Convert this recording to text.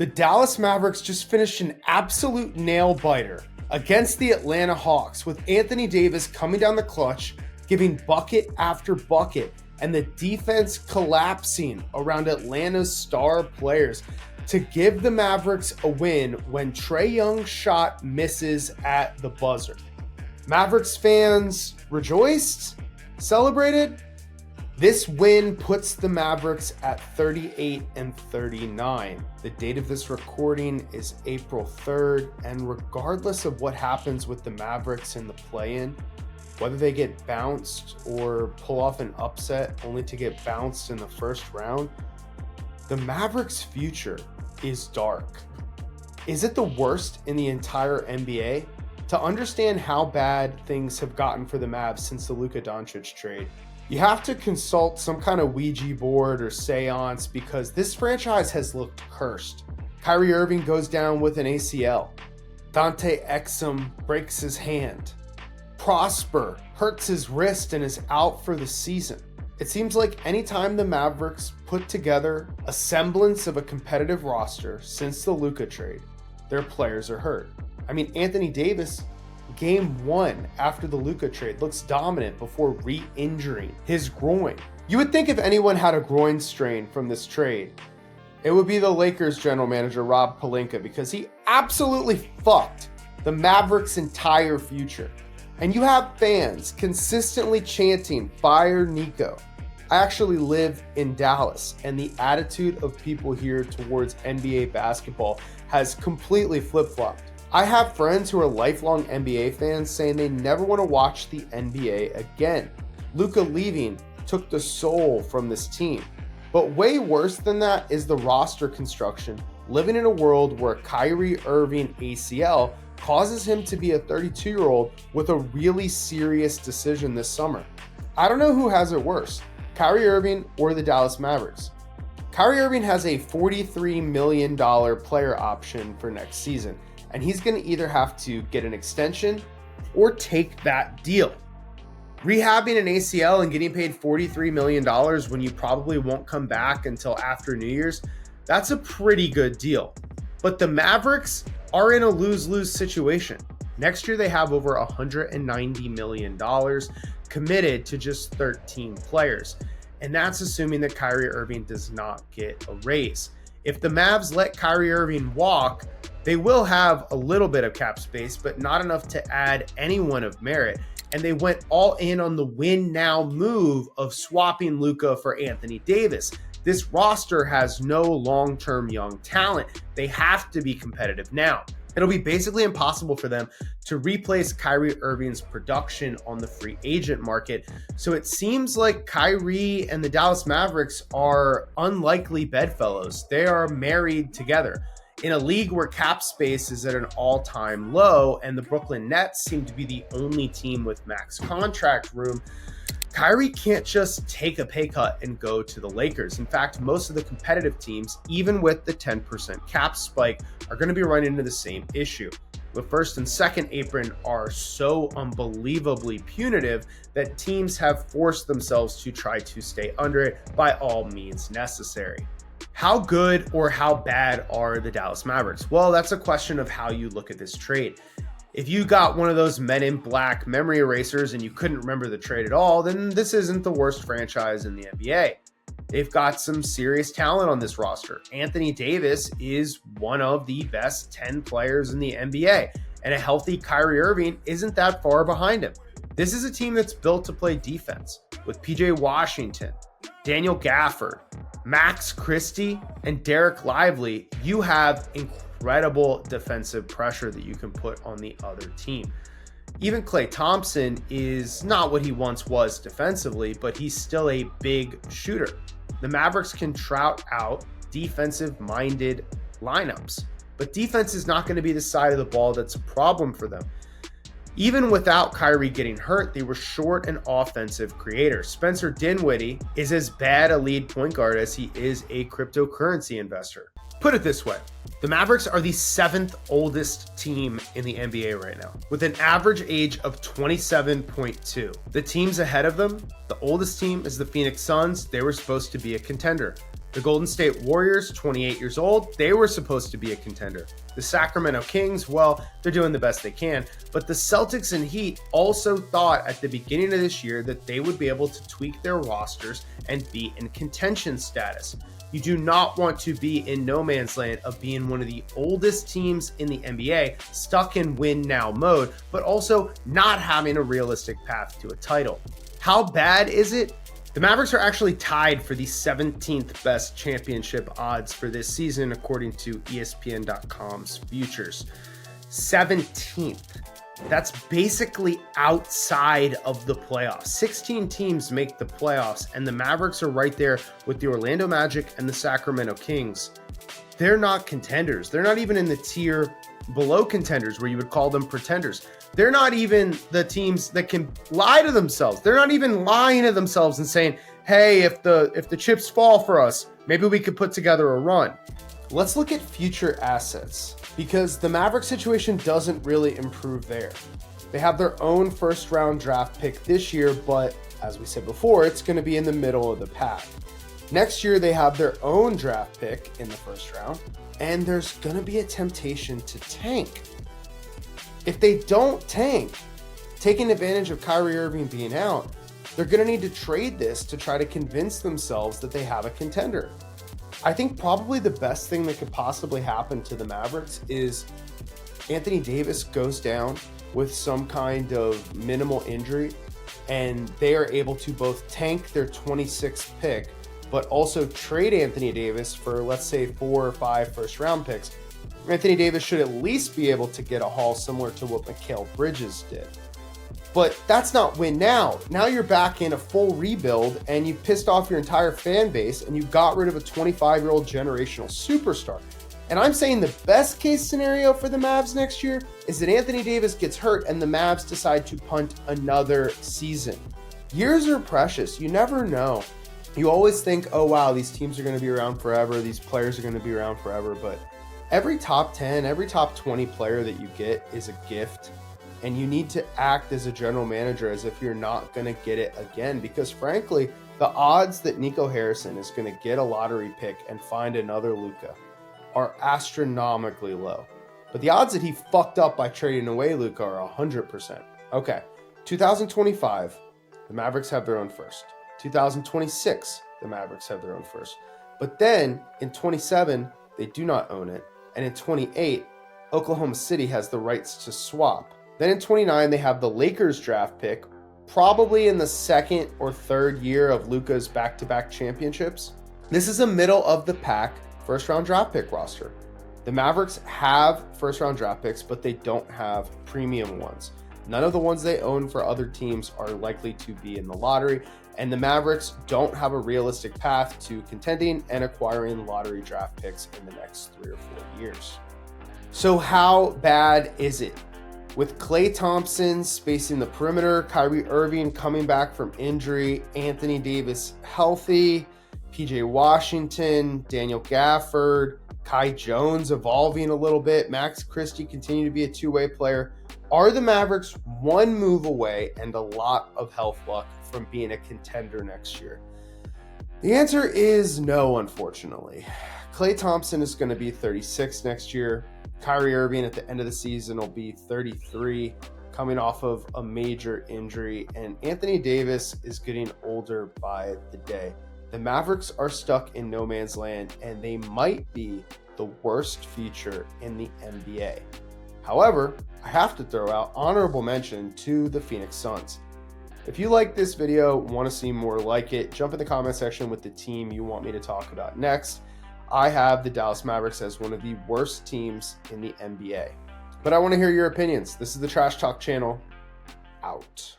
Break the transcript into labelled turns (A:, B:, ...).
A: The Dallas Mavericks just finished an absolute nail-biter against the Atlanta Hawks, with Anthony Davis coming down the clutch, giving bucket after bucket, and the defense collapsing around Atlanta's star players to give the Mavericks a win when Trae Young's shot misses at the buzzer. Mavericks fans rejoiced, celebrated. This win puts the Mavericks at 38-39. The date of this recording is April 3rd, and regardless of what happens with the Mavericks in the play-in, whether they get bounced or pull off an upset only to get bounced in the first round, the Mavericks' future is dark. Is it the worst in the entire NBA? To understand how bad things have gotten for the Mavs since the Luka Doncic trade, you have to consult some kind of Ouija board or seance because this franchise has looked cursed. Kyrie Irving goes down with an ACL. Dante Exum breaks his hand. Prosper hurts his wrist and is out for the season. It seems like anytime the Mavericks put together a semblance of a competitive roster since the Luka trade, their players are hurt. I mean, Anthony Davis, game one after the Luka trade, looks dominant before re-injuring his groin. You would think if anyone had a groin strain from this trade, it would be the Lakers general manager Rob Pelinka, because he absolutely fucked the Mavericks' entire future. And you have fans consistently chanting, "Fire Nico." I actually live in Dallas, and the attitude of people here towards NBA basketball has completely flip-flopped. I have friends who are lifelong NBA fans saying they never want to watch the NBA again. Luka leaving took the soul from this team. But way worse than that is the roster construction, living in a world where Kyrie Irving ACL causes him to be a 32-year-old with a really serious decision this summer. I don't know who has it worse, Kyrie Irving or the Dallas Mavericks. Kyrie Irving has a $43 million player option for next season, and he's going to either have to get an extension or take that deal. Rehabbing an ACL and getting paid $43 million when you probably won't come back until after New Year's, that's a pretty good deal. But the Mavericks are in a lose-lose situation. Next year, they have over $190 million committed to just 13 players. And that's assuming that Kyrie Irving does not get a raise. If the Mavs let Kyrie Irving walk, they will have a little bit of cap space, but not enough to add anyone of merit. And they went all in on the win now move of swapping Luka for Anthony Davis. This roster has no long-term young talent. They have to be competitive now. It'll be basically impossible for them to replace Kyrie Irving's production on the free agent market. So it seems like Kyrie and the Dallas Mavericks are unlikely bedfellows. They are married together. In a league where cap space is at an all-time low and the Brooklyn Nets seem to be the only team with max contract room, Kyrie can't just take a pay cut and go to the Lakers. In fact, most of the competitive teams, even with the 10% cap spike, are going to be running into the same issue. The first and second apron are so unbelievably punitive that teams have forced themselves to try to stay under it by all means necessary. How good or how bad are the Dallas Mavericks? Well, that's a question of how you look at this trade. If you got one of those Men in Black memory erasers and you couldn't remember the trade at all, then this isn't the worst franchise in the NBA. They've got some serious talent on this roster. Anthony Davis is one of the best 10 players in the NBA, and a healthy Kyrie Irving isn't that far behind him. This is a team that's built to play defense with PJ Washington, Daniel Gafford, Max Christie, and Derek Lively. You have incredible defensive pressure that you can put on the other team. Even Klay Thompson is not what he once was defensively, but he's still a big shooter. The Mavericks can trout out defensive-minded lineups, but defense is not going to be the side of the ball that's a problem for them. Even without Kyrie getting hurt, they were short an offensive creator. Spencer Dinwiddie is as bad a lead point guard as he is a cryptocurrency investor. Put it this way, the Mavericks are the 7th oldest team in the NBA right now, with an average age of 27.2. The teams ahead of them, the oldest team is the Phoenix Suns. They were supposed to be a contender. The Golden State Warriors, 28 years old, they were supposed to be a contender. The Sacramento Kings, well, they're doing the best they can, but the Celtics and Heat also thought at the beginning of this year that they would be able to tweak their rosters and be in contention status. You do not want to be in no man's land of being one of the oldest teams in the NBA, stuck in win now mode, but also not having a realistic path to a title. How bad is it? The Mavericks are actually tied for the 17th best championship odds for this season, according to ESPN.com's futures. 17th. That's basically outside of the playoffs. 16 teams make the playoffs, and the Mavericks are right there with the Orlando Magic and the Sacramento Kings. They're not contenders. They're not even in the tier below contenders where you would call them pretenders. They're not even the teams that can lie to themselves. They're not even lying to themselves and saying, hey, if the chips fall for us, maybe we could put together a run. Let's look at future assets, because the Maverick situation doesn't really improve there. They have their own first round draft pick this year, but as we said before, it's going to be in the middle of the pack. Next year, they have their own draft pick in the first round, and there's going to be a temptation to tank. If they don't tank, taking advantage of Kyrie Irving being out, they're going to need to trade this to try to convince themselves that they have a contender. I think probably the best thing that could possibly happen to the Mavericks is Anthony Davis goes down with some kind of minimal injury, and they are able to both tank their 26th pick, but also trade Anthony Davis for, let's say, 4 or 5 first round picks. Anthony Davis should at least be able to get a haul similar to what Mikal Bridges did. But that's not win now. Now you're back in a full rebuild, and you pissed off your entire fan base, and you got rid of a 25-year-old generational superstar. And I'm saying the best case scenario for the Mavs next year is that Anthony Davis gets hurt and the Mavs decide to punt another season. Years are precious. You never know. You always think, oh wow, these teams are going to be around forever. These players are going to be around forever. But every top 10, every top 20 player that you get is a gift. And you need to act as a general manager as if you're not going to get it again. Because frankly, the odds that Nico Harrison is going to get a lottery pick and find another Luka are astronomically low. But the odds that he fucked up by trading away Luka are 100%. Okay, 2025, the Mavericks have their own first. 2026, the Mavericks have their own first. But then in 27, they do not own it. And in 28, Oklahoma City has the rights to swap. Then in 29, they have the Lakers draft pick, probably in the second or third year of Luka's back-to-back championships. This is a middle of the pack first round draft pick roster. The Mavericks have first round draft picks, but they don't have premium ones. None of the ones they own for other teams are likely to be in the lottery, and the Mavericks don't have a realistic path to contending and acquiring lottery draft picks in the next 3 or 4 years. So how bad is it? With Klay Thompson spacing the perimeter, Kyrie Irving coming back from injury, Anthony Davis healthy, PJ Washington, Daniel Gafford, Kai Jones evolving a little bit, Max Christie continue to be a two-way player. Are the Mavericks one move away and a lot of health luck from being a contender next year? The answer is no, unfortunately. Klay Thompson is going to be 36 next year. Kyrie Irving at the end of the season will be 33, coming off of a major injury, and Anthony Davis is getting older by the day. The Mavericks are stuck in no man's land, and they might be the worst future in the NBA. However, I have to throw out honorable mention to the Phoenix Suns. If you like this video, want to see more like it, jump in the comment section with the team you want me to talk about next. I have the Dallas Mavericks as one of the worst teams in the NBA. But I want to hear your opinions. This is the Trash Talk channel. Out.